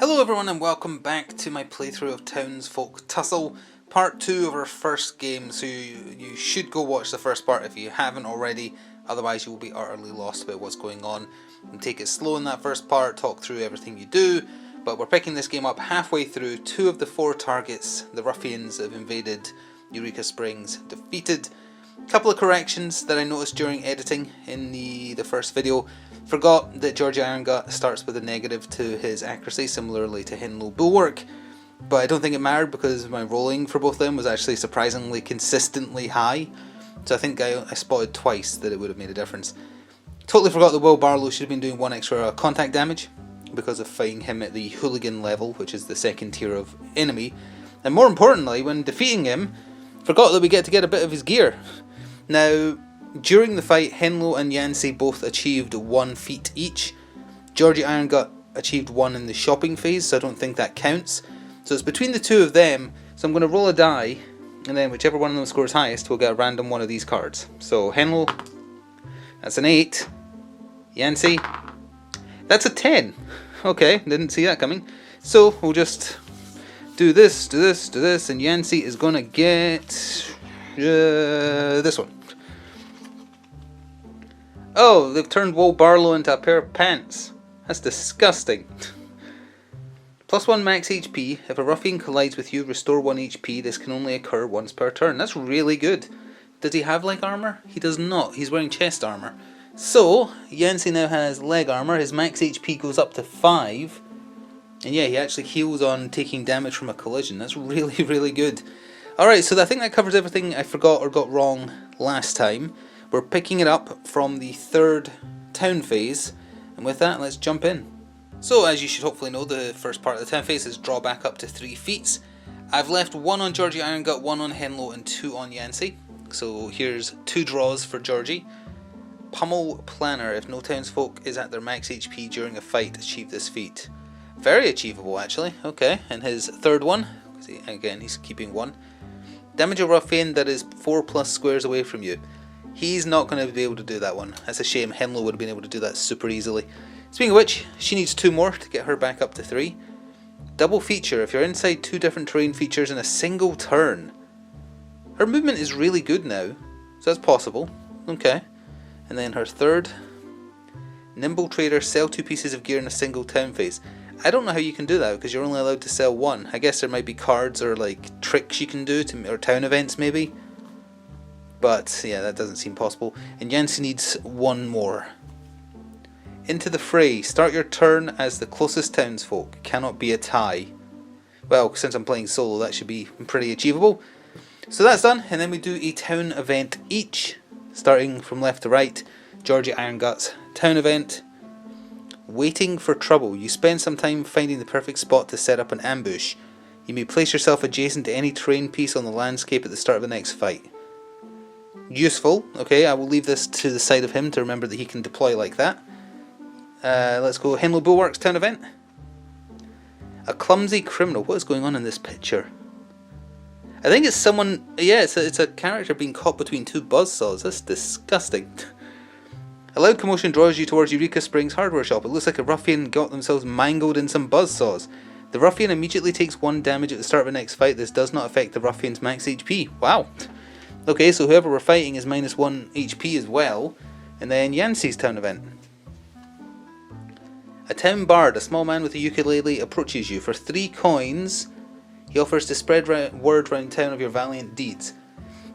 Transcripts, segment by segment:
Hello everyone and welcome back to my playthrough of Townsfolk Tussle, part 2 of our first game, so you should go watch the first part if you haven't already, otherwise you will be utterly lost about what's going on. And take it slow in that first part, talk through everything you do, but we're picking this game up halfway through. 2 of the 4 targets, the ruffians, have invaded Eureka Springs, defeated. A couple of corrections that I noticed during editing in the first video. Forgot that Georgie Irongut starts with a negative to his accuracy, similarly to Henlo Bulwark, but I don't think it mattered because my rolling for both of them was actually surprisingly consistently high, so I think I spotted twice that it would have made a difference. Totally forgot that Will Barlow should have been doing 1 extra contact damage because of fighting him at the hooligan level, which is the 2nd tier of enemy, and more importantly, when defeating him, forgot that we get to get a bit of his gear. Now, during the fight, Henlo and Handsy both achieved 1 feat each. Georgie Irongut achieved 1 in the shopping phase, so I don't think that counts. So it's between the 2 of them, so I'm going to roll a die, and then whichever one of them scores highest will get a random one of these cards. So Henlo, that's an 8. Handsy, that's a 10. Okay, didn't see that coming. So we'll just do this, and Handsy is going to get this one. Oh, they've turned Will Barlow into a pair of pants. That's disgusting. +1 max HP. If a ruffian collides with you, restore 1 HP. This can only occur once per turn. That's really good. Does he have leg armor? He does not. He's wearing chest armor. So, Handsy now has leg armor. His max HP goes up to 5. And yeah, he actually heals on taking damage from a collision. That's really, really good. Alright, so I think that covers everything I forgot or got wrong last time. We're picking it up from the 3rd town phase, and with that, let's jump in. So, as you should hopefully know, the first part of the town phase is draw back up to 3 feats. I've left 1 on Georgie Irongut, 1 on Henlo, and 2 on Handsy. So here's 2 draws for Georgie. Pummel Planner. If no townsfolk is at their max HP during a fight, achieve this feat. Very achievable, actually. Okay, and his 3rd one, again, he's keeping 1. Damage a ruffian that is 4+ squares away from you. He's not going to be able to do that one. That's a shame. Henlo would have been able to do that super easily. Speaking of which, she needs 2 more to get her back up to 3. Double feature. If you're inside 2 different terrain features in a single turn. Her movement is really good now, so that's possible. Okay. And then her 3rd. Nimble Trader. Sell 2 pieces of gear in a single town phase. I don't know how you can do that because you're only allowed to sell 1. I guess there might be cards or like tricks you can do, or town events maybe. But yeah, that doesn't seem possible. And Handsy needs 1 more. Into the fray. Start your turn as the closest townsfolk. Cannot be a tie. Well, since I'm playing solo, that should be pretty achievable. So that's done, and then we do a town event each, starting from left to right. Georgie Ironguts town event. Waiting for trouble. You spend some time finding the perfect spot to set up an ambush. You may place yourself adjacent to any terrain piece on the landscape at the start of the next fight. Useful. Okay, I will leave this to the side of him to remember that he can deploy like that. Let's go Henlo Bulwark's town event. A clumsy criminal. What is going on in this picture? I think it's someone... Yeah, it's a character being caught between 2 buzzsaws. That's disgusting. A loud commotion draws you towards Eureka Springs hardware shop. It looks like a ruffian got themselves mangled in some buzzsaws. The ruffian immediately takes 1 damage at the start of the next fight. This does not affect the ruffian's max HP. Wow. Okay, so whoever we're fighting is -1 HP as well. And then Handsy's town event. A town bard, a small man with a ukulele, approaches you. For 3 coins, he offers to spread word around town of your valiant deeds.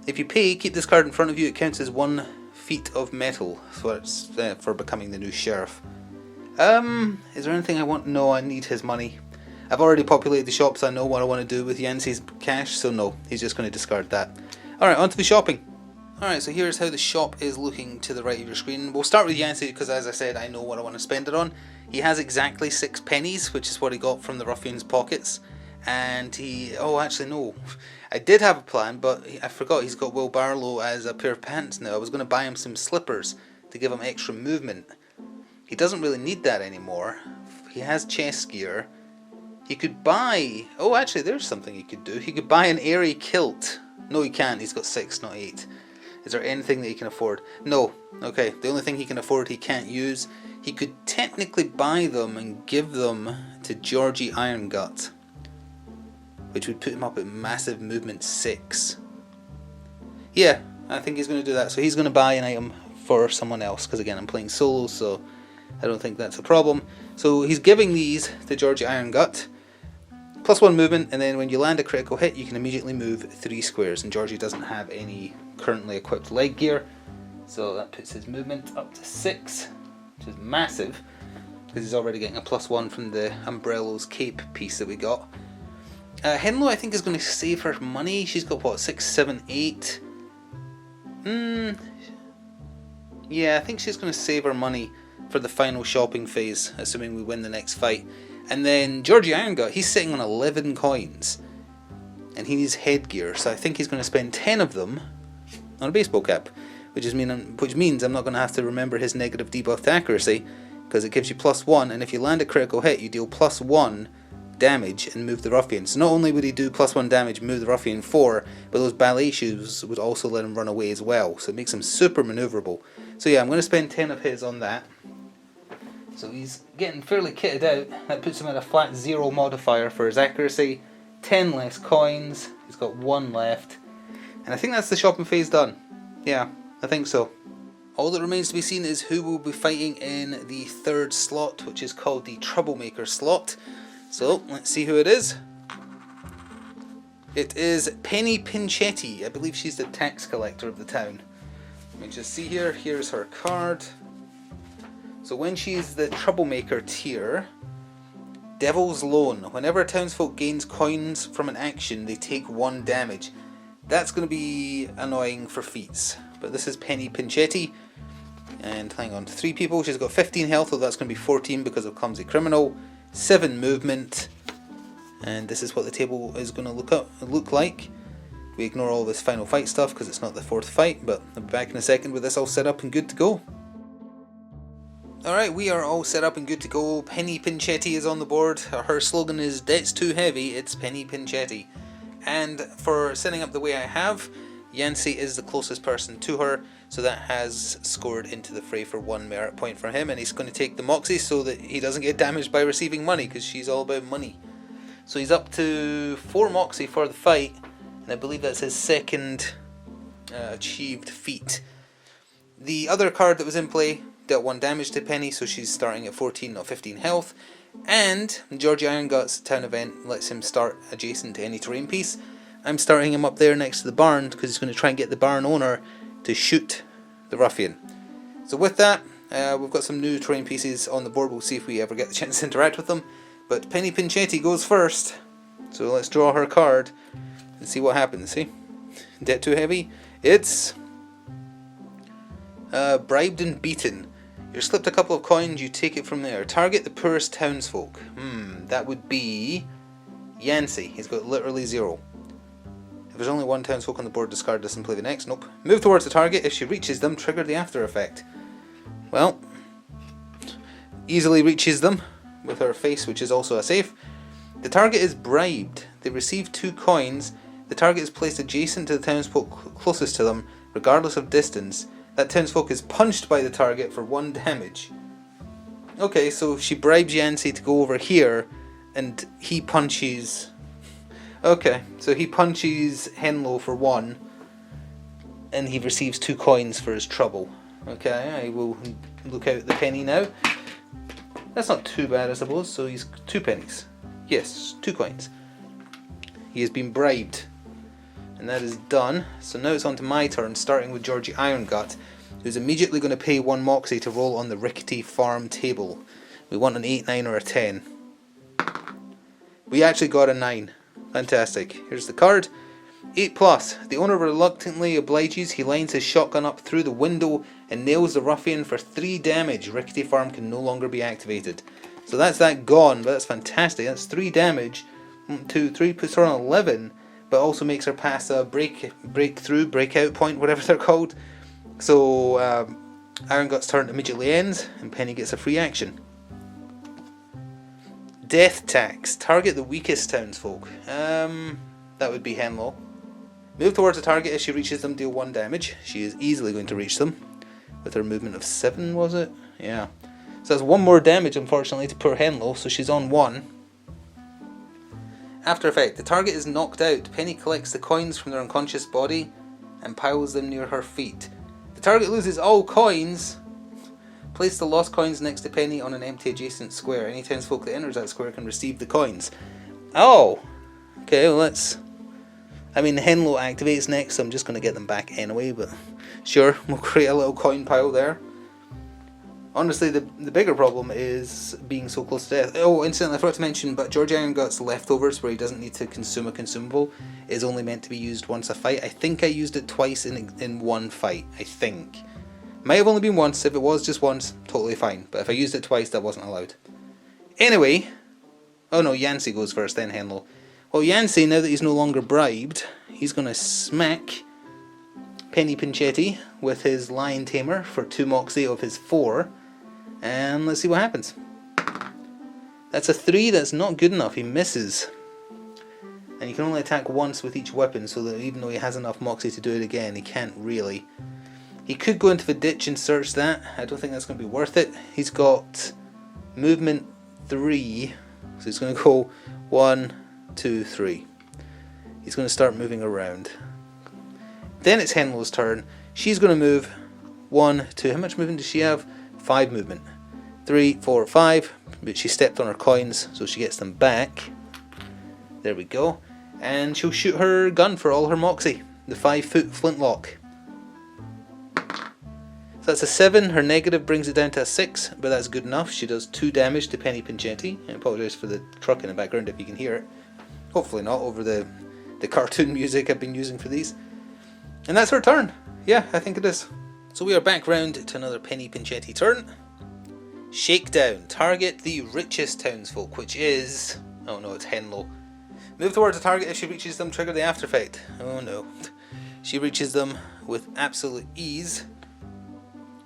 If you pay, keep this card in front of you. It counts as 1 feat of metal. So it's for becoming the new sheriff. Is there anything I want? No, I need his money. I've already populated the shops. I know what I want to do with Handsy's cash, so no, he's just going to discard that. Alright, on to the shopping. Alright, so here's how the shop is looking to the right of your screen. We'll start with Handsy because, as I said, I know what I want to spend it on. He has exactly 6 pennies, which is what he got from the ruffian's pockets. And he... Oh, actually, no. I did have a plan, but I forgot he's got Will Barlow as a pair of pants now. I was going to buy him some slippers to give him extra movement. He doesn't really need that anymore. He has chest gear. He could buy... Oh, actually, there's something he could do. He could buy an airy kilt. No, he can't. He's got 6, not 8. Is there anything that he can afford? No. Okay, the only thing he can afford he can't use he could technically buy them and give them to Georgie Irongut, which would put him up at massive movement 6. Yeah, I think he's going to do that. So he's going to buy an item for someone else, because again, I'm playing solo, so I don't think that's a problem. So he's giving these to Georgie Irongut, +1 movement, and then when you land a critical hit, you can immediately move 3 squares, and Georgie doesn't have any currently equipped leg gear, so that puts his movement up to 6, which is massive, because he's already getting a +1 from the Umbrello's cape piece that we got. Henlo, I think, is going to save her money. She's got, what, 6, 7, 8? Yeah, I think she's going to save her money for the final shopping phase, assuming we win the next fight. And then Georgie Irongut, he's sitting on 11 coins, and he needs headgear, so I think he's going to spend 10 of them on a baseball cap, which means I'm not going to have to remember his negative debuff to accuracy, because it gives you +1, and if you land a critical hit, you deal +1 damage and move the ruffian. So not only would he do +1 damage, move the ruffian 4, but those ballet shoes would also let him run away as well, so it makes him super maneuverable. So yeah, I'm going to spend 10 of his on that. So he's getting fairly kitted out. That puts him at a flat 0 modifier for his accuracy, 10 less coins, he's got 1 left, and I think that's the shopping phase done. Yeah, I think so. All that remains to be seen is who will be fighting in the 3rd slot, which is called the Troublemaker slot. So, let's see who it is. It is Penny Pinchetti. I believe she's the tax collector of the town. Let me just see here. Here's her card. So when she's the Troublemaker tier, Devil's Loan. Whenever Townsfolk gains coins from an action, they take 1 damage. That's going to be annoying for feats. But this is Penny Pinchetti. And hang on, 3 people. She's got 15 health, although that's going to be 14 because of Clumsy Criminal. 7 movement, and this is what the table is going to look like. We ignore all this final fight stuff because it's not the 4th fight, but I'll be back in a second with this all set up and good to go. Alright, we are all set up and good to go. Penny Pinchetti is on the board. Her slogan is "Debt's too heavy, it's Penny Pinchetti." And for setting up the way I have, Handsy is the closest person to her, so that has scored into the fray for 1 merit point for him, and he's going to take the Moxie so that he doesn't get damaged by receiving money, because she's all about money. So he's up to 4 Moxie for the fight, and I believe that's his 2nd achieved feat. The other card that was in play dealt 1 damage to Penny, so she's starting at 14, not 15 health, and Georgie Ironguts town event lets him start adjacent to any terrain piece. I'm starting him up there next to the barn because he's going to try and get the barn owner to shoot the ruffian. So with that, we've got some new terrain pieces on the board. We'll see if we ever get the chance to interact with them. But Penny Pinchetti goes first. So let's draw her card and see what happens. See? Debt too heavy? It's bribed and beaten. You're slipped a couple of coins, you take it from there. Target the poorest townsfolk. That would be Handsy. He's got literally 0. If there's only 1 townsfolk on the board, discard this and play the next. Nope. Move towards the target. If she reaches them, trigger the after effect. Well, easily reaches them with her face, which is also a save. The target is bribed. They receive 2 coins. The target is placed adjacent to the townsfolk closest to them, regardless of distance. That townsfolk is punched by the target for 1 damage. Okay, so she bribes Handsy to go over here, and he punches... Okay, so he punches Henlo for 1, and he receives 2 coins for his trouble. Okay, I will look out the penny now. That's not too bad, I suppose, so he's 2 pennies. Yes, 2 coins. He has been bribed. And that is done. So now it's on to my turn, starting with Georgie Irongut, who's immediately going to pay 1 Moxie to roll on the rickety farm table. We want an 8, 9 or a 10. We actually got a 9. Fantastic. Here's the card. 8+. The owner reluctantly obliges. He lines his shotgun up through the window and nails the ruffian for 3 damage. Rickety Farm can no longer be activated. So that's that gone, but that's fantastic. That's 3 damage. 1, 2, 3 puts her on 11, but also makes her pass a breakout point, whatever they're called. So Ironguts' turn immediately ends, and Penny gets a free action. Death Tax. Target the weakest townsfolk. That would be Henlo. Move towards the target. If she reaches them, deal 1 damage. She is easily going to reach them with her movement of 7, was it? Yeah. So that's one more damage, unfortunately, to poor Henlo, so she's on 1. After effect, the target is knocked out. Penny collects the coins from their unconscious body and piles them near her feet. The target loses all coins. Place the lost coins next to Penny on an empty adjacent square. Any townsfolk that enters that square can receive the coins. Oh! Okay, well let's... I mean, Henlo activates next, so I'm just going to get them back anyway, but sure, we'll create a little coin pile there. Honestly, the bigger problem is being so close to death. Oh, incidentally, I forgot to mention, but George Ironguts' leftovers, where he doesn't need to consume a consumable, is only meant to be used once a fight. I think I used it twice in one fight, I think. Might have only been once. If it was just once, totally fine. But if I used it twice, that wasn't allowed. Anyway, oh no, Handsy goes first, then Henlo. Well, Handsy, now that he's no longer bribed, he's going to smack Penny Pinchetti with his Lion Tamer for 2 Moxie of his 4. And let's see what happens. That's a 3, that's not good enough, he misses. And you can only attack once with each weapon, so that even though he has enough Moxie to do it again, he can't really. He could go into the ditch and search that. I don't think that's going to be worth it. He's got movement 3, so he's going to go 1, 2, 3. He's going to start moving around. Then it's Henlo's turn. She's going to move 1, 2. How much movement does she have? 5 movement. 3, 4, 5. But she stepped on her coins, so she gets them back. There we go. And she'll shoot her gun for all her Moxie. The 5-foot flintlock. So that's a 7. Her negative brings it down to a 6, but that's good enough. She does 2 damage to Penny Pinchetti. I apologise for the truck in the background if you can hear it. Hopefully not over the cartoon music I've been using for these. And that's her turn. Yeah, I think it is. So we are back round to another Penny Pinchetti turn. Shakedown. Target the richest townsfolk, which is... oh no, it's Henlo. Move towards the target. If she reaches them, trigger the after effect. Oh no. She reaches them with absolute ease.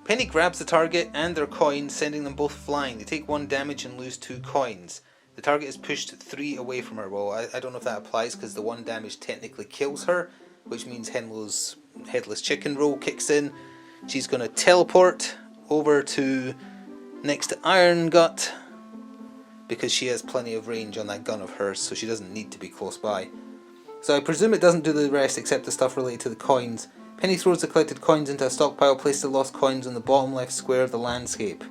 Penny grabs the target and their coin, sending them both flying. They take 1 damage and lose 2 coins. The target is pushed 3 away from her. Well, I don't know if that applies because the 1 damage technically kills her, which means Henlo's headless chicken roll kicks in. She's going to teleport over to next to Iron Gut because she has plenty of range on that gun of hers, so she doesn't need to be close by. So I presume it doesn't do the rest except the stuff related to the coins. Penny throws the collected coins into a stockpile, place the lost coins on the bottom left square of the landscape.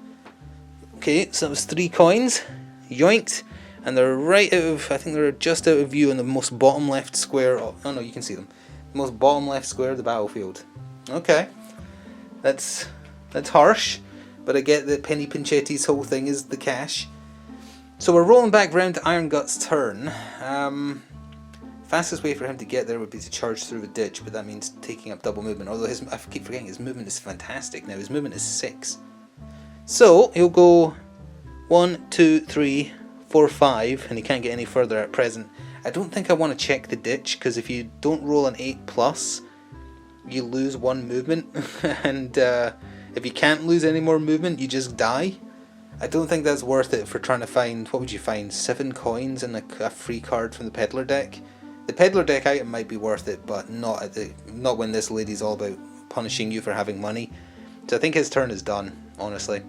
Okay, so that was 3 coins. Yoinked. And they're right out of, I think they're just out of view in the most bottom left square. Oh no, you can see them. The most bottom left square of the battlefield. Okay. That's harsh. But I get that Penny Pinchetti's whole thing is the cash. So we're rolling back round to Iron Gut's turn. Fastest way for him to get there would be to charge through a ditch, but that means taking up double movement. Although I keep forgetting his movement is fantastic now. His movement is 6. So he'll go 1, 2, 3, 4, 5, and he can't get any further at present. I don't think I want to check the ditch, because if you don't roll an 8+, you lose 1 movement, and if you can't lose any more movement, you just die. I don't think that's worth it for trying to find, what would you find, 7 coins and a free card from the peddler deck. The peddler deck item might be worth it, but not when this lady's all about punishing you for having money. So I think his turn is done, honestly.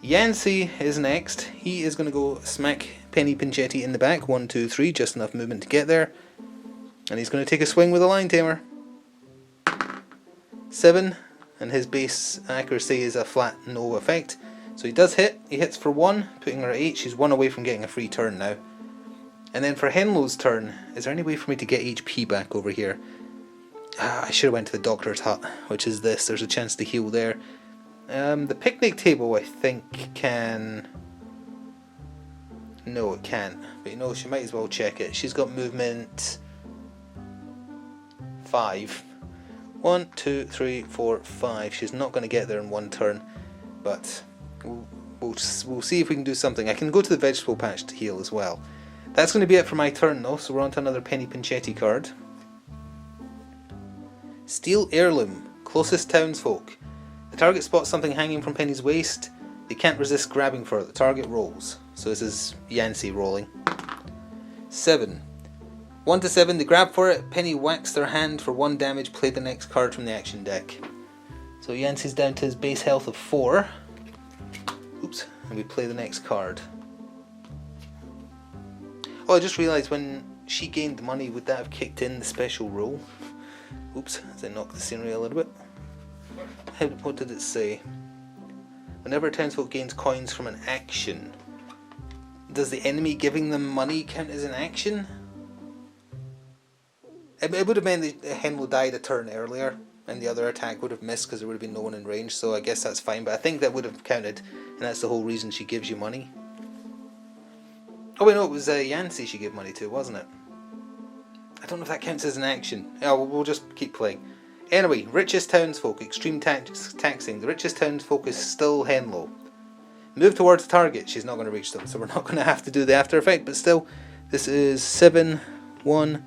Handsy is next. He is going to go smack Penny Pinchetti in the back. 1, 2, 3, just enough movement to get there. And he's going to take a swing with a Lion Tamer. 7, and his base accuracy is a flat no effect. So he does hit. He hits for 1, putting her at 8. She's 1 away from getting a free turn now. And then for Henlo's turn, is there any way for me to get HP back over here? I should have went to the doctor's hut, which is this. There's a chance to heal there. The picnic table, I think, can... No, it can't. But you know, she might as well check it. She's got movement 5. 1, 2, 3, 4, 5. She's not going to get there in 1 turn. But we'll see if we can do something. I can go to the vegetable patch to heal as well. That's going to be it for my turn though, so we're on to another Penny Pinchetti card. Steel Heirloom. Closest townsfolk. The target spots something hanging from Penny's waist. They can't resist grabbing for it. The target rolls. So this is Handsy rolling. 7. 1 to 7, they grab for it. Penny whacks their hand for 1 damage. Play the next card from the action deck. So Hansy's down to his base health of 4. Oops. and we play the next card. Oh, I just realised when she gained money, would that have kicked in the special rule? Oops, as I knocked the scenery a little bit. What did it say? Whenever a townsfolk gains coins from an action, does the enemy giving them money count as an action? It would have meant that Henlo died a turn earlier, and the other attack would have missed because there would have been no one in range, so I guess that's fine, but I think that would have counted, and that's the whole reason she gives you money. Oh wait, no, it was Handsy she gave money to, wasn't it? I don't know if that counts as an action. Oh, we'll just keep playing. Anyway, richest townsfolk, extreme taxing. The richest townsfolk is still Henlo. Move towards the target. She's not going to reach them, so we're not going to have to do the after effect, but still, this is 7, 1,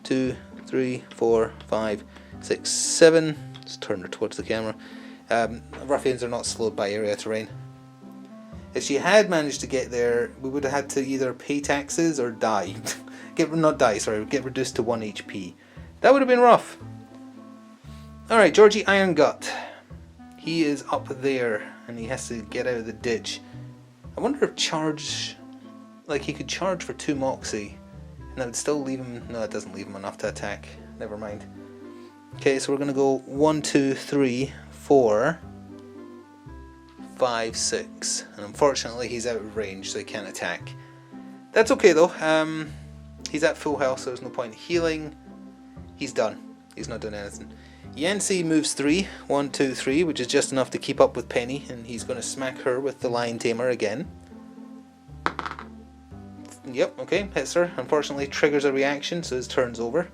2, 3, 4, 5, 6, 7. Let's turn her towards the camera. Ruffians are not slowed by area terrain. If she had managed to get there, we would have had to either pay taxes or die. Get reduced to 1 HP. That would have been rough. Alright, Georgie Iron Gut. He is up there, and he has to get out of the ditch. I wonder if charge... Like, he could charge for 2 Moxie, and that would still leave him... No, it doesn't leave him enough to attack. Never mind. Okay, so we're going to go 1, 2, 3, 4... 5, 6, and unfortunately he's out of range, so he can't attack. That's okay though. He's at full health, so there's no point in healing. He's done. He's not doing anything. Yancy moves 3, 1, 2, 3, which is just enough to keep up with Penny, and he's going to smack her with the Lion Tamer again. Yep, okay, hits her. Unfortunately, triggers a reaction, so his turn's over.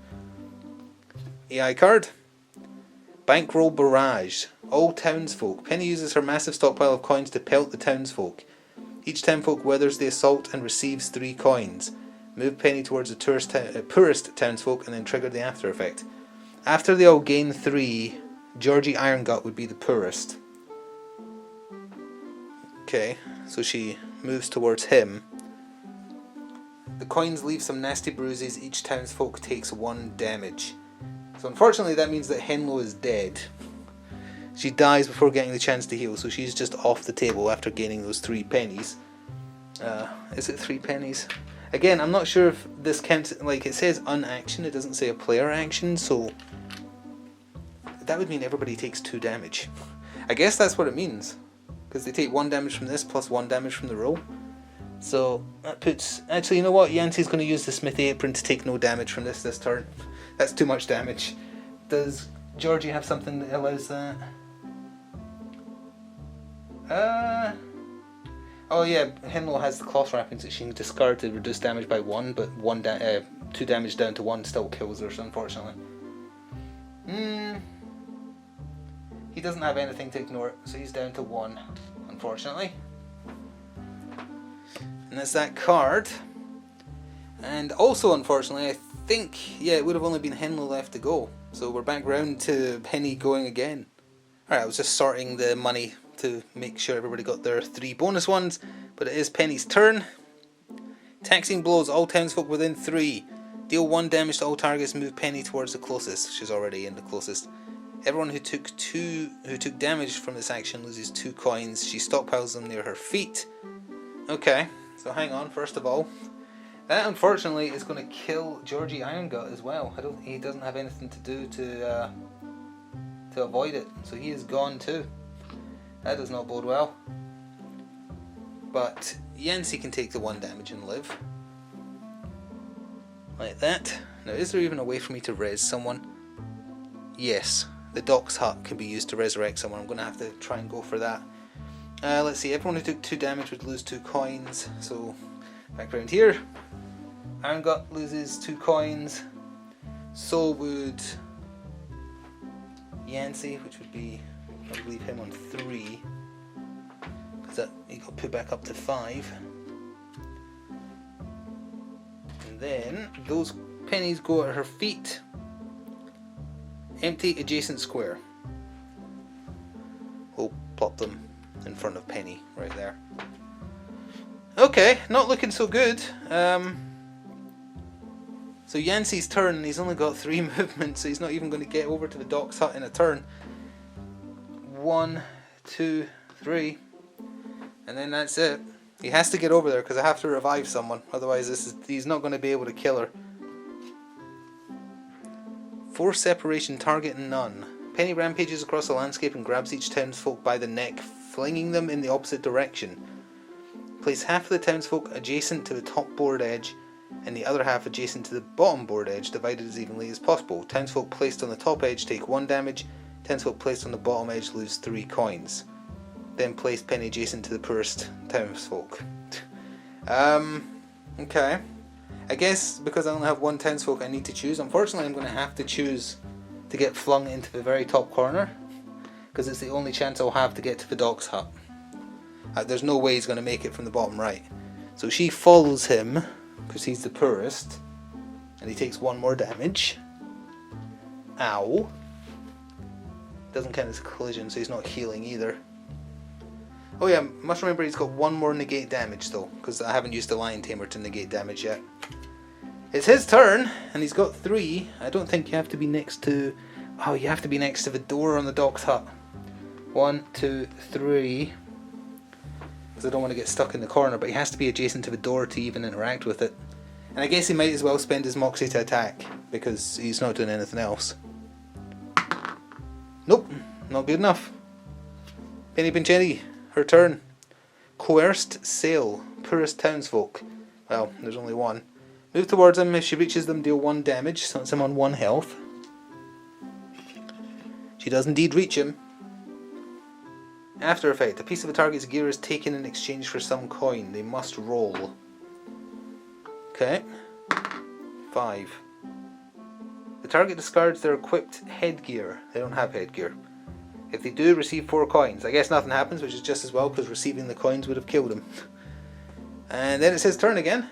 AI card. Bankroll Barrage. All townsfolk. Penny uses her massive stockpile of coins to pelt the townsfolk. Each townsfolk weathers the assault and receives 3 coins. Move Penny towards the poorest townsfolk and then trigger the after effect. After they all gain 3, Georgie Irongut would be the poorest. Okay, so she moves towards him. The coins leave some nasty bruises. Each townsfolk takes 1 damage. So unfortunately that means that Henlo is dead. She dies before getting the chance to heal, so she's just off the table after gaining those 3 pennies. Is it 3 pennies? Again, I'm not sure if this counts, like it says unaction, it doesn't say a player action, so that would mean everybody takes 2 damage. I guess that's what it means, because they take 1 damage from this plus 1 damage from the roll. So that puts, actually you know what, Yancey's going to use the Smithy Apron to take no damage from this turn. That's too much damage. Does Georgie have something that allows that? Oh yeah, Henlo has the cloth wrappings that she can discard to reduce damage by 1, but 2 damage down to 1 still kills her, so unfortunately. He doesn't have anything to ignore, so he's down to 1, unfortunately. And that's that card. And also, unfortunately, I think, yeah, it would have only been Henlo left to go. So we're back round to Penny going again. Alright, I was just sorting the money to make sure everybody got their 3 bonus ones, but it is Penny's turn. Taxing blows all townsfolk within 3. Deal 1 damage to all targets. Move Penny towards the closest. She's already in the closest. Everyone who took damage from this action loses 2 coins. She stockpiles them near her feet. Okay, so hang on. First of all, that unfortunately is going to kill Georgie Irongut as well. He doesn't have anything to do to avoid it, so he is gone too. That does not bode well. But Yancy can take the 1 damage and live. Like that. Now, is there even a way for me to res someone? Yes, the Doc's Hut can be used to resurrect someone. I'm going to have to try and go for that. Let's see, everyone who took 2 damage would lose 2 coins. So, back around here. Irongut loses 2 coins. So would Yancy, which would be, I would leave him on 3. Because he got put back up to 5. And then, those pennies go at her feet. Empty adjacent square. We'll plop them in front of Penny, right there. Okay, not looking so good. So Yancy's turn, he's only got 3 movements, so he's not even going to get over to the Doc's Hut in a turn. 1, 2, 3. And then that's it. He has to get over there because I have to revive someone. Otherwise he's not going to be able to kill her. Force separation, target none. Penny rampages across the landscape and grabs each townsfolk by the neck, flinging them in the opposite direction. Place half of the townsfolk adjacent to the top board edge and the other half adjacent to the bottom board edge, divided as evenly as possible. Townsfolk placed on the top edge take 1 damage. Townsfolk placed on the bottom edge lose 3 coins. Then place Penny adjacent to the poorest townsfolk. Okay. I guess because I only have 1 townsfolk I need to choose. Unfortunately, I'm going to have to choose to get flung into the very top corner, because it's the only chance I'll have to get to the doc's hut. There's no way he's going to make it from the bottom right. So she follows him, because he's the poorest, and he takes 1 more damage. Ow. Doesn't count as a collision, so he's not healing either. Oh yeah, must remember he's got 1 more negate damage though, because I haven't used the Lion Tamer to negate damage yet. It's his turn, and he's got 3. I don't think you have to be next to... Oh, you have to be next to the door on the doc's hut. 1, 2, 3. Because I don't want to get stuck in the corner, but he has to be adjacent to the door to even interact with it. And I guess he might as well spend his Moxie to attack, because he's not doing anything else. Nope, not good enough. Penny Pinchetti, her turn. Coerced Sale, poorest townsfolk. Well, there's only 1. Move towards him. If she reaches them, deal 1 damage, so it's him on 1 health. She does indeed reach him. After effect, a piece of a target's gear is taken in exchange for some coin. They must roll. Okay. 5. The target discards their equipped headgear. They don't have headgear. If they do, receive 4 coins. I guess nothing happens, which is just as well, because receiving the coins would have killed him. And then it's his turn again.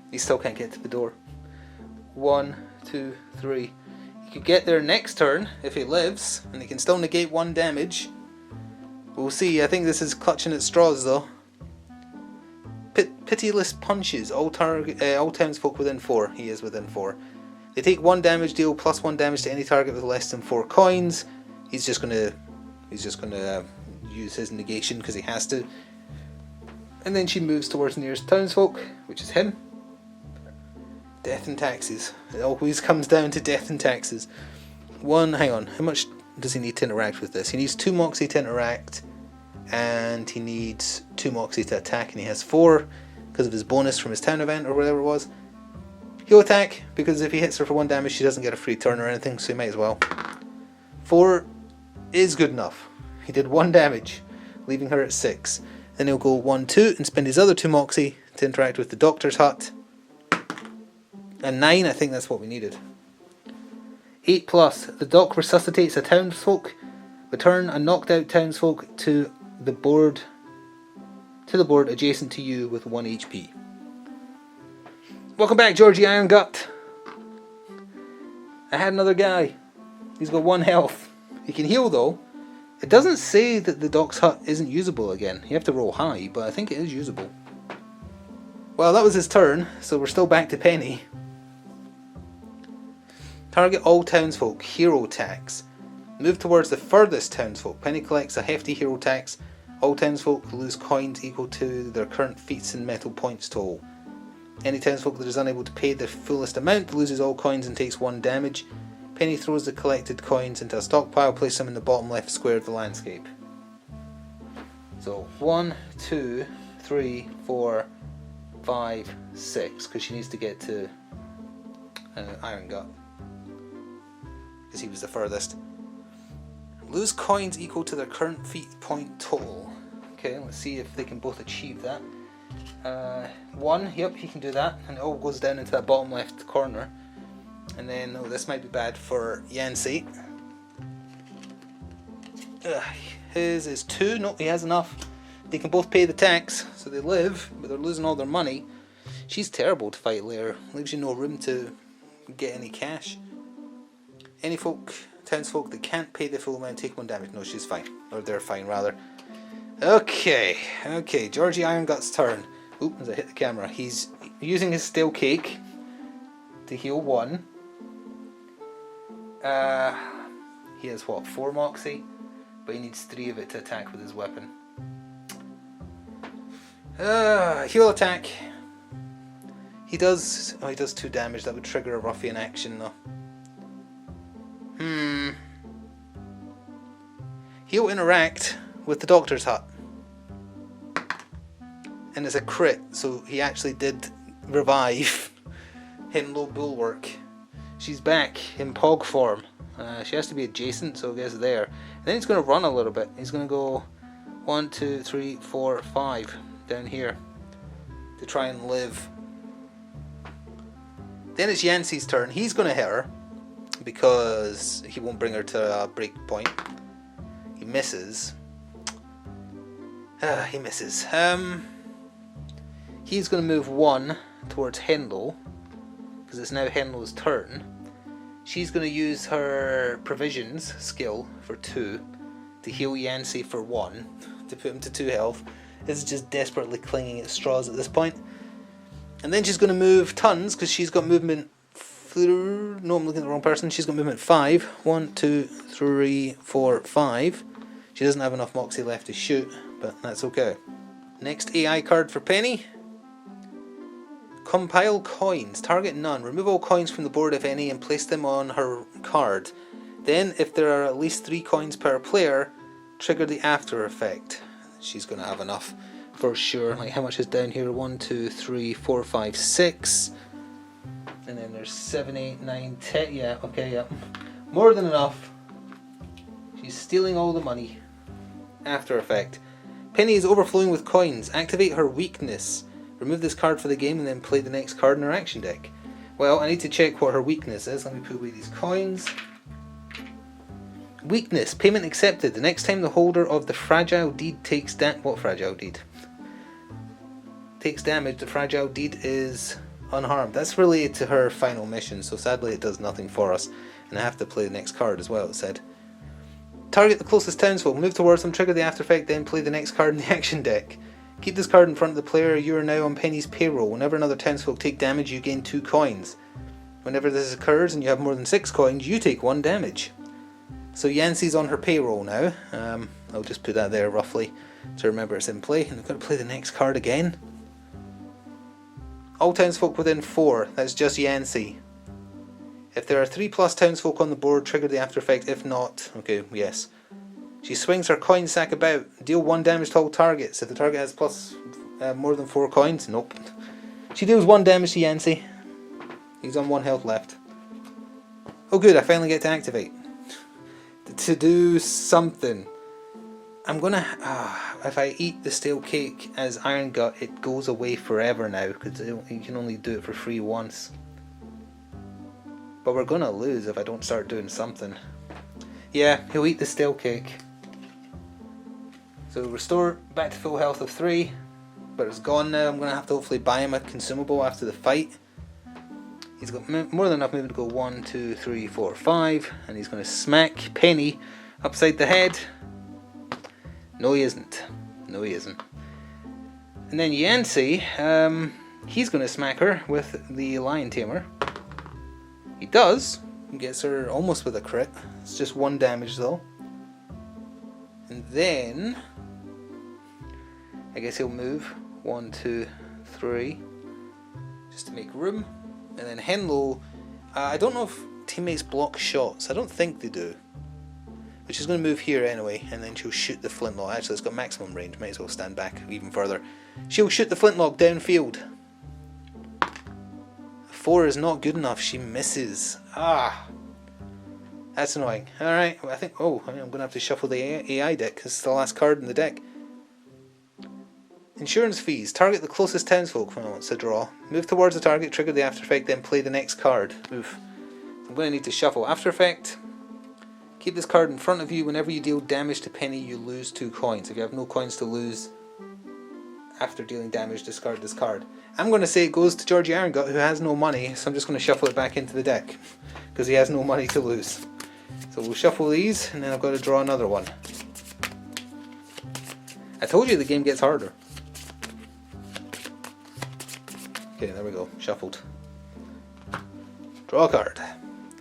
He still can't get to the door. 1, 2, 3. He could get there next turn if he lives, and he can still negate 1 damage. We'll see. I think this is clutching at straws though. Pitiless punches. All townsfolk within 4. He is within 4. They take 1 damage, deal +1 damage to any target with less than 4 coins. He's just gonna use his negation because he has to. And then she moves towards the nearest townsfolk, which is him. Death and taxes. It always comes down to death and taxes. 1, hang on, how much does he need to interact with this? He needs 2 Moxie to interact, and he needs 2 Moxie to attack, and he has 4 because of his bonus from his town event or whatever it was. He'll attack, because if he hits her for 1 damage, she doesn't get a free turn or anything, so he might as well. 4 is good enough. He did 1 damage, leaving her at 6. Then he'll go 1, 2, and spend his other 2 Moxie to interact with the doctor's hut. And 9, I think that's what we needed. 8+, the doc resuscitates a townsfolk. Return a knocked out townsfolk to the board adjacent to you with 1 HP. Welcome back, Georgie Irongut. I had another guy. He's got 1 health. He can heal though. It doesn't say that the doc's hut isn't usable again. You have to roll high, but I think it is usable. Well, that was his turn, so we're still back to Penny. Target all townsfolk. Hero tax. Move towards the furthest townsfolk. Penny collects a hefty hero tax. All townsfolk lose coins equal to their current feats and metal points total. Any townsfolk that is unable to pay the fullest amount loses all coins and takes 1 damage. Penny throws the collected coins into a stockpile, place them in the bottom left square of the landscape. So 1, 2, 3, 4, 5, 6, because she needs to get to Iron Gut, because he was the furthest. Lose coins equal to their current feat point total. Okay, let's see if they can both achieve that. 1, yep, he can do that, and it all goes down into that bottom left corner. And then, oh, this might be bad for Handsy. His is 2, no, he has enough. They can both pay the tax, so they live, but they're losing all their money. She's terrible to fight later, leaves you no room to get any cash. Any townsfolk that can't pay the full amount take 1 damage. No, she's fine, or they're fine rather. Okay, Georgie Irongut's turn. Oop, as I hit the camera. He's using his stale cake to heal 1. He has what, 4 Moxie? But he needs 3 of it to attack with his weapon. Heal attack. He does 2 damage. That would trigger a ruffian action though. He'll interact with the doctor's hut. And it's a crit, so he actually did revive Henlo Bulwark. She's back in Pog form. She has to be adjacent, so I guess there. And then he's going to run a little bit. He's going to go 1, 2, 3, 4, 5 down here to try and live. Then it's Yancey's turn. He's going to hit her because he won't bring her to a break point. He misses. He misses. He's going to move 1 towards Henlo because it's now Henlo's turn. She's going to use her provisions skill for 2 to heal Yancey for 1 to put him to 2 health. This is just desperately clinging at straws at this point. And then she's going to move tons because she's got movement. No, I'm looking at the wrong person. She's got movement 5. 1, 2, 3, 4, 5. She doesn't have enough moxie left to shoot, but that's okay. Next AI card for Penny. Compile coins. Target none. Remove all coins from the board if any and place them on her card. Then, if there are at least 3 coins per player, trigger the after effect. She's going to have enough for sure. Like, how much is down here? 1, 2, 3, 4, 5, 6. And then there's 7, 8, 9, 10. Yeah, okay, yeah. More than enough. She's stealing all the money. After effect. Penny is overflowing with coins. Activate her weakness. Remove this card for the game and then play the next card in her action deck. Well, I need to check what her weakness is. Let me put away these coins. Weakness. Payment accepted. The next time the holder of the fragile deed takes what fragile deed? Takes damage, the fragile deed is unharmed. That's related to her final mission, so sadly it does nothing for us. And I have to play the next card as well, it said. Target the closest townsfolk. Move towards them, trigger the after effect, then play the next card in the action deck. Keep this card in front of the player. You are now on Penny's payroll. Whenever another townsfolk take damage, you gain 2 coins. Whenever this occurs and you have more than 6 coins, you take 1 damage. So Yancey's on her payroll now. I'll just put that there roughly to remember it's in play. And I've got to play the next card again. All townsfolk within 4. That's just Yancey. If there are 3+ townsfolk on the board, trigger the after effect. If not, okay, yes. She swings her coin sack about. Deal 1 damage to all targets. If the target has more than 4 coins, nope. She deals 1 damage to Yancey. He's on 1 health left. Oh good, I finally get to activate. To do something. I'm gonna... if I eat the stale cake as Iron Gut, it goes away forever now, because you can only do it for free once. But we're gonna lose if I don't start doing something. Yeah, he'll eat the stale cake. So restore back to full health of 3, but it's gone now. I'm going to have to hopefully buy him a consumable after the fight. He's got more than enough movement to go 1, 2, 3, 4, 5, and he's going to smack Penny upside the head. No he isn't. No he isn't. And then Yancey, he's going to smack her with the Lion Tamer. He does. He gets her almost with a crit. It's just 1 damage though. And then I guess he'll move 1, 2, 3 just to make room. And then Henlo, I don't know if teammates block shots. I don't think they do. But she's going to move here anyway, and then she'll shoot the flintlock. Actually, it's got maximum range. Might as well stand back even further. She'll shoot the flintlock downfield. 4 is not good enough. She misses. That's annoying. Alright, I think... I'm going to have to shuffle the AI deck because it's the last card in the deck. Insurance fees. Target the closest townsfolk. Well, it's a draw. Move towards the target, trigger the after effect, then play the next card. Oof. I'm going to need to shuffle after effect. Keep this card in front of you. Whenever you deal damage to Penny, you lose 2 coins. If you have no coins to lose after dealing damage, discard this card. I'm going to say it goes to Georgie Irongut, who has no money, so I'm just going to shuffle it back into the deck because he has no money to lose. So we'll shuffle these, and then I've got to draw another one. I told you the game gets harder. Okay, there we go. Shuffled. Draw a card.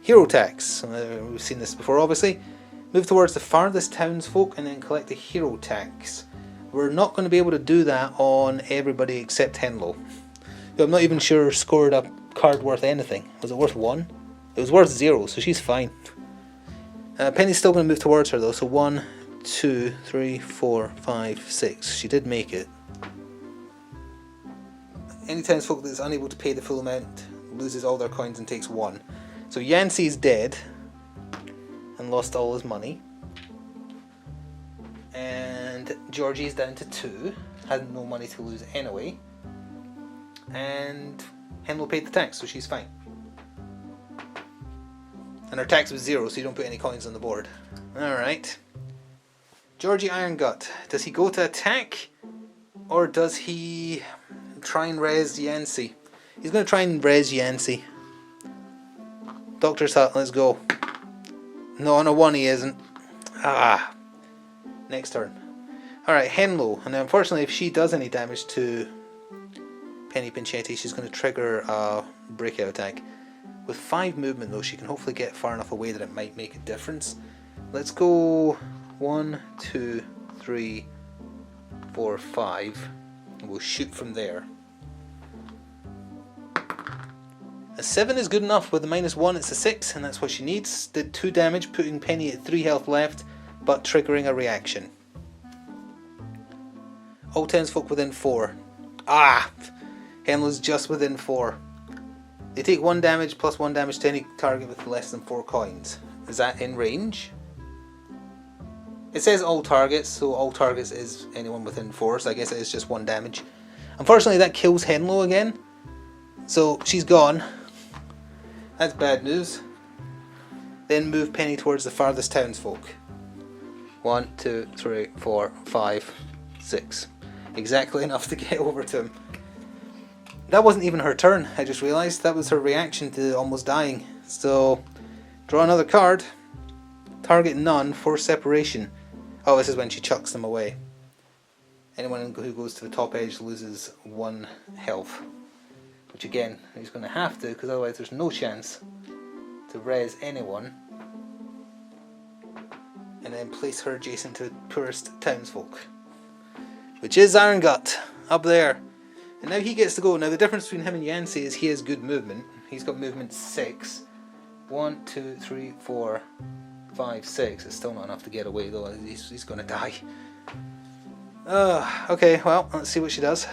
Hero tax. We've seen this before, obviously. Move towards the farthest townsfolk and then collect the hero tax. we're not going to be able to do that on everybody except Henlo. I'm not even sure scored a card worth anything. Was it worth 1? It was worth 0, so she's fine. Penny's still going to move towards her though, so 1, 2, 3, 4, 5, 6. She did make it. Any townsfolk that is unable to pay the full amount loses all their coins and takes 1. So Yancey's dead and lost all his money. And Georgie's down to 2, had no money to lose anyway. And Henlo paid the tax, so she's fine. And her tax was 0, so you don't put any coins on the board. Alright. Georgie Irongut. Does he go to attack? Or does he try and res Yancey? He's going to try and res Yancey. Doctor's Hut, let's go. No, on a 1 he isn't. Next turn. Alright, Henlo. And unfortunately, if she does any damage to Penny Pinchetti, she's going to trigger a breakout attack. With 5 movement though, she can hopefully get far enough away that it might make a difference. Let's go 1, 2, 3, 4, 5. And we'll shoot from there. A 7 is good enough. With a -1 it's a 6, and that's what she needs. Did 2 damage, putting Penny at 3 health left, but triggering a reaction. All townsfolk within 4. Henlo's just within 4. They take 1 damage plus 1 damage to any target with less than 4 coins. Is that in range? It says all targets, so all targets is anyone within 4, so I guess it is just 1 damage. Unfortunately that kills Henlo again, so she's gone. That's bad news. Then move Penny towards the farthest townsfolk. 1, 2, 3, 4, 5, 6. Exactly enough to get over to him. That wasn't even her turn, I just realised. That was her reaction to almost dying. So, draw another card. Target none, force separation. Oh, this is when she chucks them away. Anyone who goes to the top edge loses 1 health. Which again, he's going to have to, because otherwise there's no chance to res anyone. And then place her adjacent to the poorest townsfolk. Which is Irongut, up there. And now he gets to go. Now the difference between him and Yancey is he has good movement. He's got movement 6. 1, 2, 3, 4, 5, 6. It's still not enough to get away though. He's going to die. Okay, well, let's see what she does.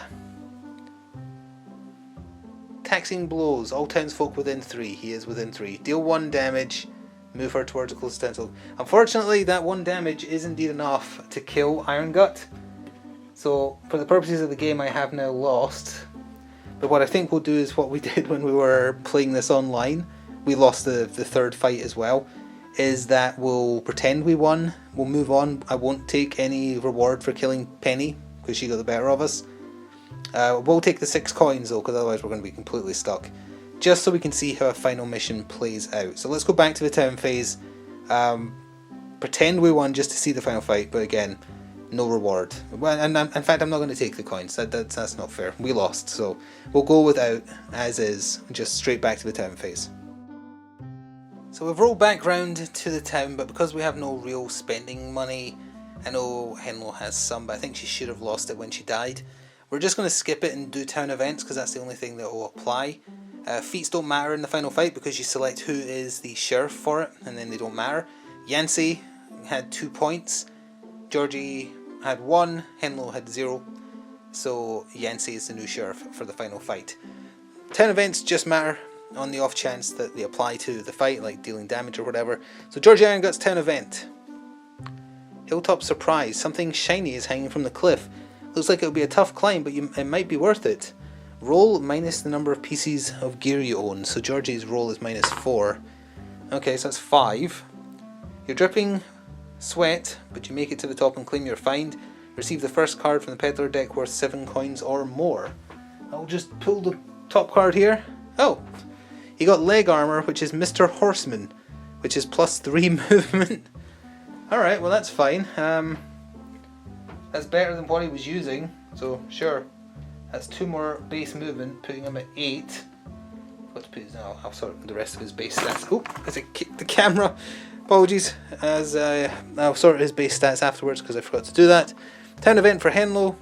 Taxing blows. All townsfolk within 3. He is within 3. Deal 1 damage. Move her towards the closest townsfolk. Unfortunately, that 1 damage is indeed enough to kill Irongut. So, for the purposes of the game, I have now lost. But what I think we'll do is what we did when we were playing this online. We lost the third fight as well. Is that we'll pretend we won. We'll move on. I won't take any reward for killing Penny, because she got the better of us. We'll take the 6 coins though, because otherwise we're going to be completely stuck. Just so we can see how a final mission plays out. So let's go back to the town phase. Pretend we won just to see the final fight, but again, no reward. Well, and in fact, I'm not going to take the coins. That's not fair. We lost, so we'll go without, as is, just straight back to the town phase. So we've rolled back round to the town, but because we have no real spending money, I know Henlo has some, but I think she should have lost it when she died. We're just going to skip it and do town events, because that's the only thing that will apply. Feats don't matter in the final fight, because you select who is the sheriff for it, and then they don't matter. Yancey had 2 points. Georgie had 1, Henlo had 0, so Yancey is the new sheriff for the final fight. Town events just matter on the off chance that they apply to the fight, like dealing damage or whatever. So Georgie Irongut's town event. Hilltop surprise, something shiny is hanging from the cliff. Looks like it'll be a tough climb, but it might be worth it. Roll minus the number of pieces of gear you own, so Georgie's roll is -4. Okay, so that's 5. You're dripping sweat, but you make it to the top and claim your find. Receive the first card from the peddler deck worth 7 coins or more. I'll just pull the top card here. Oh, he got leg armor, which is Mr. Horseman, which is +3 movement. Alright, well that's fine. That's better than what he was using, so sure. That's 2 more base movement, putting him at 8. What to put his now? I'll sort the rest of his base stats. Oh, as I kicked the camera. Apologies, as I'll sort his base stats afterwards because I forgot to do that. Town event for Henlo.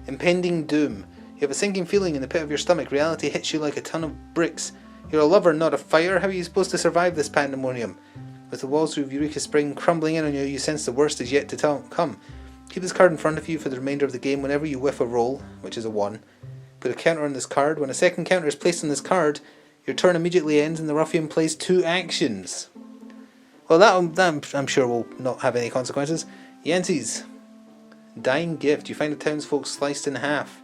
Impending doom. You have a sinking feeling in the pit of your stomach. Reality hits you like a ton of bricks. You're a lover, not a fighter. How are you supposed to survive this pandemonium? With the walls of Eureka Spring crumbling in on you, you sense the worst is yet to come. Keep this card in front of you for the remainder of the game. Whenever you whiff a roll, which is a 1, put a counter on this card. When a second counter is placed on this card, your turn immediately ends and the ruffian plays 2 actions. Well, that I'm sure will not have any consequences. Yancey's dying gift. You find the townsfolk sliced in half.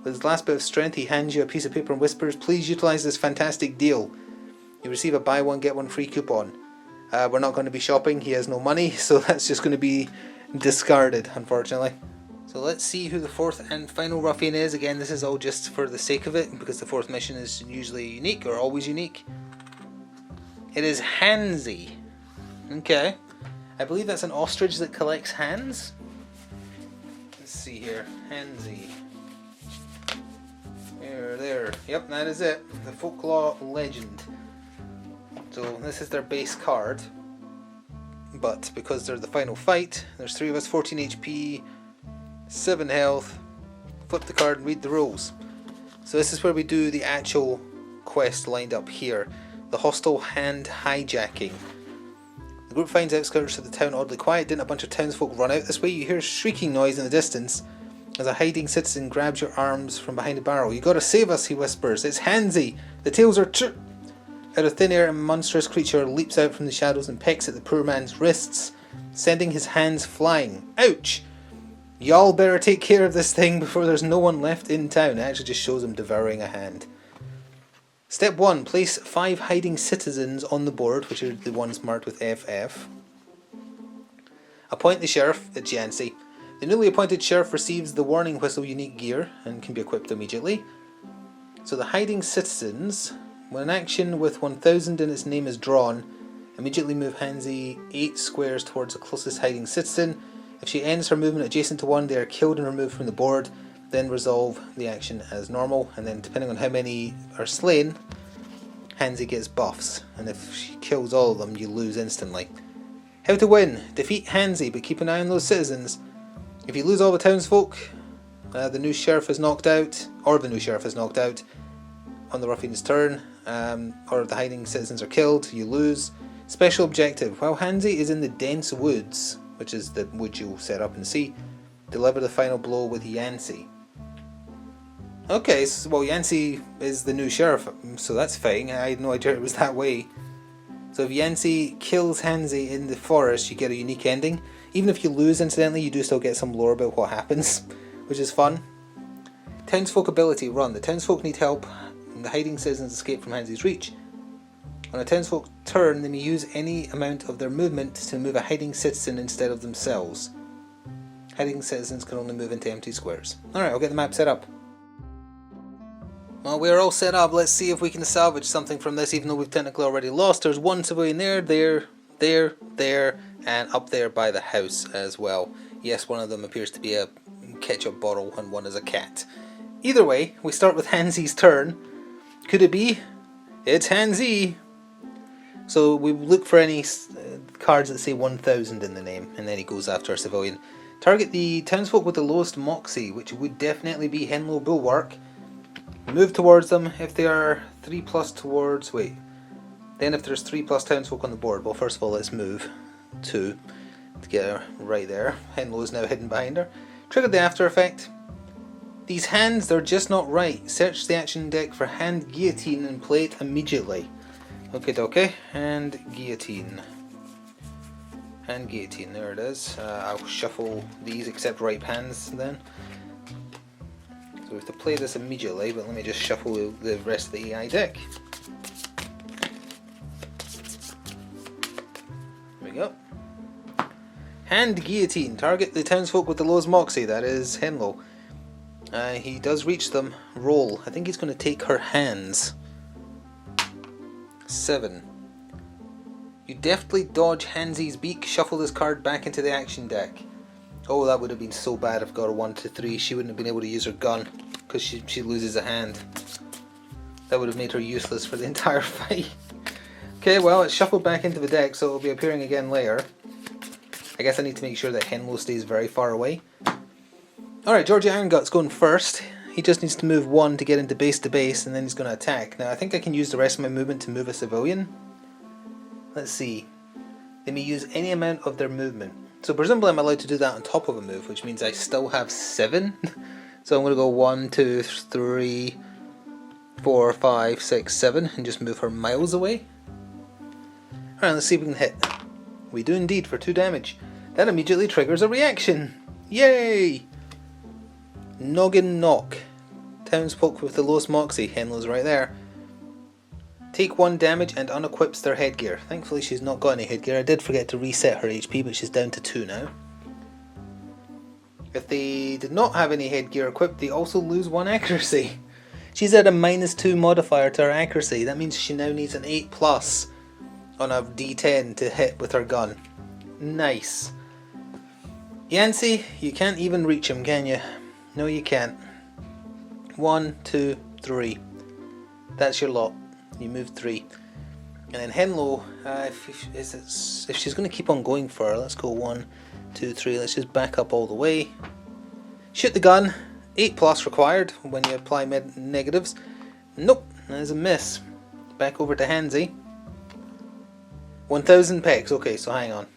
With his last bit of strength, he hands you a piece of paper and whispers, "Please utilize this fantastic deal." You receive a buy one get one free coupon. We're not going to be shopping. He has no money, so that's just going to be discarded, unfortunately. So let's see who the 4th and final ruffian is. Again, this is all just for the sake of it, because the 4th mission is usually unique, or always unique. It is Handsy. Okay. I believe that's an ostrich that collects hands. Let's see here. Handsy. There. Yep, that is it. The folklore legend. So this is their base card. But because they're the final fight, there's 3 of us, 14 HP, 7 health. Flip the card and read the rules. So this is where we do the actual quest lined up here. The hostile hand hijacking. The group finds outskirts of the town oddly quiet. Didn't a bunch of townsfolk run out this way? You hear a shrieking noise in the distance as a hiding citizen grabs your arms from behind a barrel. "You gotta save us," he whispers. "It's Handsy. The tails are Out of thin air, a monstrous creature leaps out from the shadows and pecks at the poor man's wrists, sending his hands flying. Ouch! Y'all better take care of this thing before there's no one left in town. It actually just shows him devouring a hand. Step 1. Place 5 hiding citizens on the board, which are the ones marked with FF. Appoint the sheriff at Yancey. The newly appointed sheriff receives the warning whistle unique gear and can be equipped immediately. So the hiding citizens, when an action with 1000 in its name is drawn, immediately move Handsy 8 squares towards the closest hiding citizen. If she ends her movement adjacent to one, they are killed and removed from the board. Then resolve the action as normal, and then depending on how many are slain, Handsy gets buffs, and if she kills all of them, you lose instantly. How to win. Defeat Handsy, but keep an eye on those citizens. If you lose all the townsfolk, the new sheriff is knocked out, on the ruffian's turn, or if the hiding citizens are killed, you lose. Special objective. While Handsy is in the dense woods, which is the wood you'll set up and see, deliver the final blow with Yancey. Okay, so, well, Yancey is the new sheriff, so that's fine. I had no idea it was that way. So if Yancey kills Handsy in the forest, you get a unique ending. Even if you lose, incidentally, you do still get some lore about what happens, which is fun. Townsfolk ability, run. The townsfolk need help, and the hiding citizens escape from Handsy's reach. On a townsfolk turn, they may use any amount of their movement to move a hiding citizen instead of themselves. Hiding citizens can only move into empty squares. Alright, I'll get the map set up. Well, we're all set up. Let's see if we can salvage something from this, even though we've technically already lost. There's one civilian there, and up there by the house as well. Yes, one of them appears to be a ketchup bottle and one is a cat. Either way, we start with Handsy's turn. Could it be? It's Handsy! So we look for any cards that say 1000 in the name, and then he goes after a civilian. Target the townsfolk with the lowest moxie, which would definitely be Henlo Bulwark. Move towards them if they are 3+ towards... Then if there's 3+ townsfolk on the board, well, first of all, let's move 2 to get her right there. Henlo is now hidden behind her. Trigger the after effect. These hands, they're just not right. Search the action deck for hand guillotine and play it immediately. Okay, hand guillotine. Hand guillotine, there it is. I'll shuffle these except right hands then. So we have to play this immediately, but let me just shuffle the rest of the AI deck. There we go. Hand guillotine. Target the townsfolk with the lowest moxie, that is Henlo. He does reach them. Roll. I think he's going to take her hands. 7. You deftly dodge Handsy's beak, shuffle this card back into the action deck. Oh, that would have been so bad if I got a 1 to 3. She wouldn't have been able to use her gun because she loses a hand. That would have made her useless for the entire fight. Okay, well, it's shuffled back into the deck, so it'll be appearing again later. I guess I need to make sure that Henlo stays very far away. Alright, Georgie Irongut's going first. He just needs to move 1 to get into base to base, and then he's going to attack. Now I think I can use the rest of my movement to move a civilian. Let's see. They may use any amount of their movement. So presumably I'm allowed to do that on top of a move, which means I still have 7. So I'm going to go 1, 2, 3, 4, 5, 6, 7, and just move her miles away. Alright, let's see if we can hit. We do indeed for 2 damage. That immediately triggers a reaction. Yay! Noggin knock. Townsfolk with the lowest moxie. Henlo's right there. Take 1 damage and unequips their headgear. Thankfully she's not got any headgear. I did forget to reset her HP, but she's down to 2 now. If they did not have any headgear equipped, they also lose 1 accuracy. She's at a -2 modifier to her accuracy. That means she now needs an 8+ on a D10 to hit with her gun. Nice. Yancy, you can't even reach him, can you? No, you can't. 1, 2, 3. That's your lot. You moved 3. And then Henlo, if she's going to keep on going for her, let's go 1, 2, 3. Let's just back up all the way. Shoot the gun. 8+ required when you apply negatives. Nope, that is a miss. Back over to Handsy. 1000 pegs. Okay, so hang on.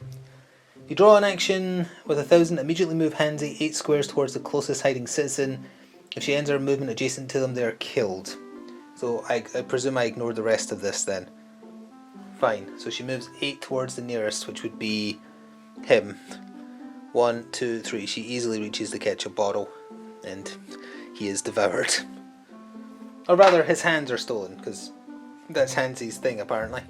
You draw an action with 1000, immediately move Handsy 8 squares towards the closest hiding citizen. If she ends her movement adjacent to them, they are killed. So I presume I ignored the rest of this then. Fine, so she moves 8 towards the nearest, which would be him. 1, 2, 3. She easily reaches the ketchup bottle, and he is devoured. Or rather, his hands are stolen, because that's Handsy's thing apparently.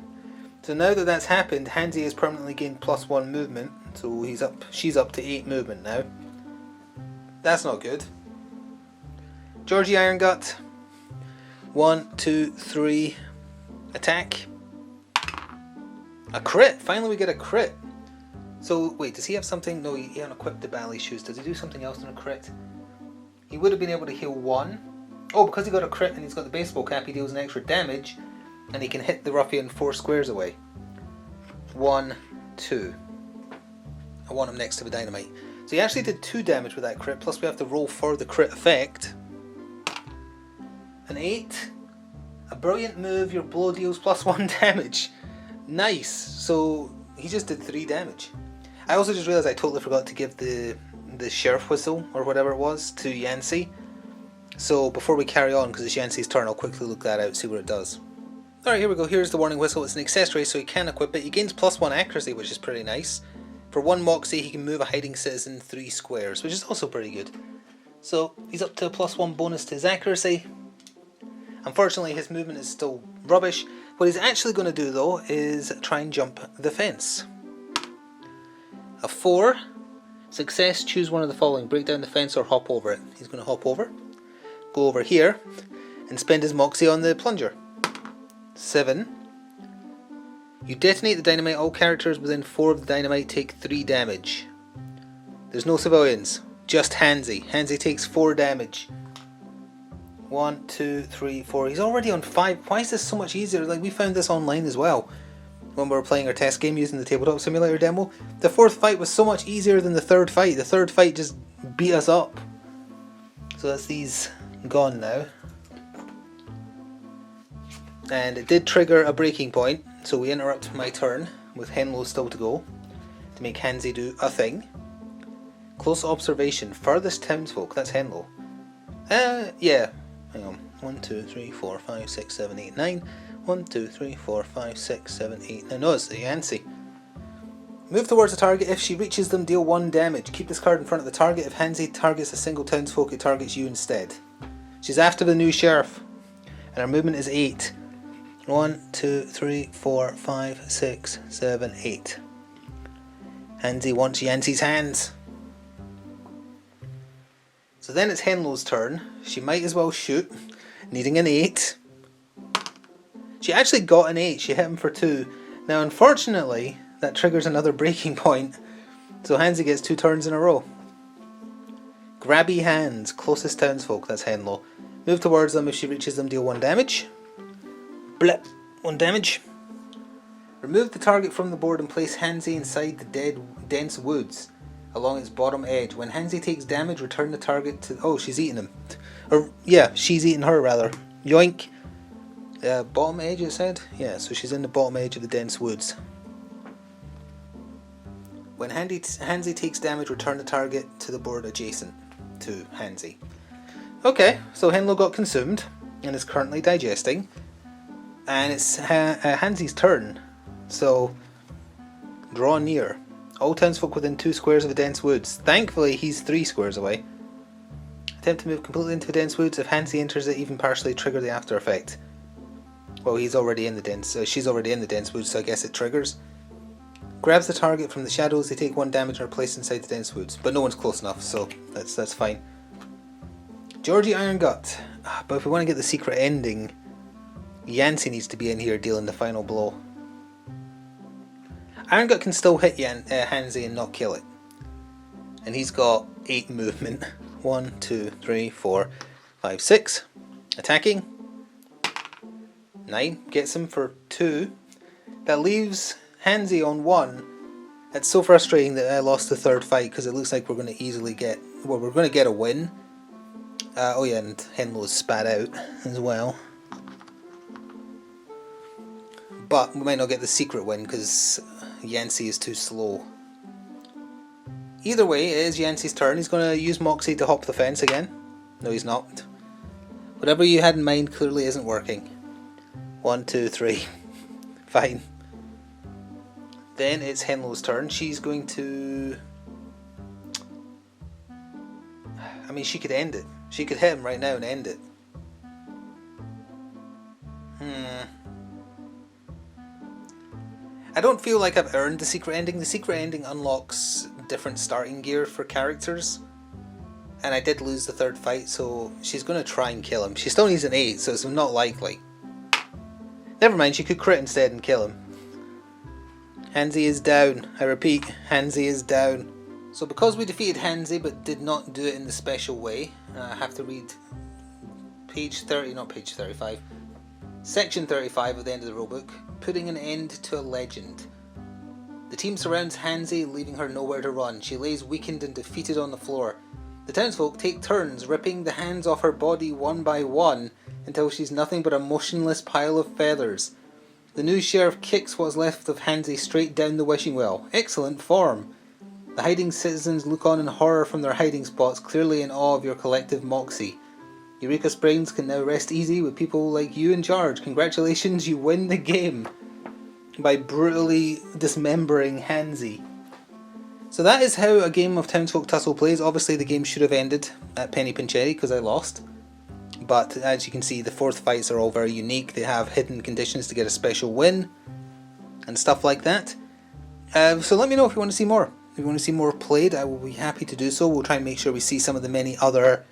So now that that's happened, Handsy has permanently gained +1 movement, so she's up to 8 movement now. That's not good. Georgie Irongut. 1, 2, 3. Attack. A crit! Finally we get a crit. So, wait, does he have something? No, he unequipped the ballet shoes. Does he do something else in a crit? He would have been able to heal 1. Oh, because he got a crit and he's got the baseball cap, he deals an extra damage. And he can hit the ruffian 4 squares away. 1, 2. I want him next to the dynamite. So he actually did 2 damage with that crit, plus we have to roll for the crit effect. An 8. A brilliant move, your blow deals +1 damage. Nice. So he just did 3 damage. I also just realised I totally forgot to give the sheriff whistle, or whatever it was, to Yancy. So before we carry on, because it's Yancy's turn, I'll quickly look that out, see what it does. Alright, here we go. Here's the warning whistle. It's an accessory, so he can equip it. He gains +1 accuracy, which is pretty nice. For 1 moxie, he can move a hiding citizen 3 squares, which is also pretty good. So he's up to a +1 bonus to his accuracy. Unfortunately, his movement is still rubbish. What he's actually going to do, though, is try and jump the fence. A 4. Success, choose one of the following. Break down the fence or hop over it. He's going to hop over. Go over here. And spend his moxie on the plunger. 7. You detonate the dynamite. All characters within 4 of the dynamite take 3 damage. There's no civilians. Just Handsy. Handsy takes 4 damage. 1, 2, 3, 4. He's already on 5. Why is this so much easier? Like, we found this online as well when we were playing our test game using the tabletop simulator demo. The 4th fight was so much easier than the 3rd fight. The 3rd fight just beat us up. So that's these gone now. And it did trigger a breaking point, so we interrupt my turn with Henlo still to go to make Handsy do a thing. Close observation, furthest townsfolk. That's Henlo. Yeah. Hang on. 1, 2, 3, 4, 5, 6, 7, 8, 9. 1, 2, 3, 4, 5, 6, 7, 8, 9. No, it's the Handsy. Move towards the target. If she reaches them, deal 1 damage. Keep this card in front of the target. If Handsy targets a single townsfolk, it targets you instead. She's after the new sheriff. And her movement is 8. 1, 2, 3, 4, 5, 6, 7, 8. Handsy wants Yancy's hands. So then it's Henlo's turn. She might as well shoot, needing an 8. She actually got an 8. She hit him for 2. Now unfortunately, that triggers another breaking point. So Handsy gets 2 turns in a row. Grabby hands, closest townsfolk, that's Henlo. Move towards them. If she reaches them, deal 1 damage. Blip, 1 damage. Remove the target from the board and place Handsy inside the dense woods along its bottom edge. When Handsy takes damage, return the target to... Oh, she's eating him. Or, yeah, she's eating her, rather. Yoink. Bottom edge, it said? Yeah, so she's in the bottom edge of the dense woods. When Handsy takes damage, return the target to the board adjacent to Handsy. Okay, so Henlo got consumed and is currently digesting. And it's Handsy's turn. So, draw near. All townsfolk within 2 squares of the dense woods. Thankfully, he's 3 squares away. Attempt to move completely into the dense woods. If Handsy enters it, even partially trigger the after effect. Well, he's already in the dense. She's already in the dense woods, so I guess it triggers. Grabs the target from the shadows. They take 1 damage and are placed inside the dense woods, but no one's close enough, so that's fine. Georgie Irongut. But if we want to get the secret ending, Yancey needs to be in here dealing the final blow. Irongut can still hit Handsy and not kill it, and he's got 8 movement. 1, 2, 3, 4, 5, 6. Attacking. 9 gets him for 2. That leaves Handsy on 1. It's so frustrating that I lost the 3rd fight because it looks like we're going to easily get... Well, we're going to get a win. Oh yeah, and Henlo is spat out as well. But we might not get the secret win because Yancey is too slow. Either way, it is Yancey's turn. He's going to use Moxie to hop the fence again. No, he's not. Whatever you had in mind clearly isn't working. 1, 2, 3. Fine. Then it's Henlo's turn. She's going to... I mean, she could end it. She could hit him right now and end it. I don't feel like I've earned the secret ending. The secret ending unlocks different starting gear for characters. And I did lose the 3rd fight, so she's going to try and kill him. She still needs an 8, so it's not likely. Never mind, she could crit instead and kill him. Handsy is down. I repeat, Handsy is down. So because we defeated Handsy but did not do it in the special way, I have to read page 30, not page 35, section 35 of the end of the rulebook, putting an end to a legend. The team surrounds Handsy, leaving her nowhere to run. She lays weakened and defeated on the floor. The townsfolk take turns ripping the hands off her body one by one until she's nothing but a motionless pile of feathers. The new sheriff kicks what's left of Handsy straight down the wishing well. Excellent form. The hiding citizens look on in horror from their hiding spots, clearly in awe of your collective moxie. Eureka Springs can now rest easy with people like you in charge. Congratulations, you win the game by brutally dismembering Handsy. So that is how a game of Townsfolk Tussle plays. Obviously the game should have ended at Penny Pinchetti because I lost. But as you can see, the 4th fights are all very unique. They have hidden conditions to get a special win and stuff like that. So let me know if you want to see more. If you want to see more played, I will be happy to do so. We'll try and make sure we see some of the many other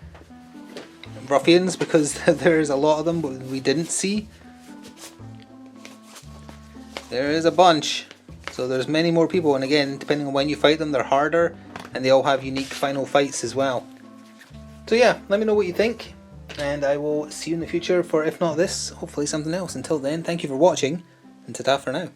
ruffians because there's a lot of them but we didn't see. There is a bunch. So there's many more people, and again, depending on when you fight them, they're harder and they all have unique final fights as well. So yeah, let me know what you think. And I will see you in the future for, if not this, hopefully something else. Until then, thank you for watching, and ta-ta for now.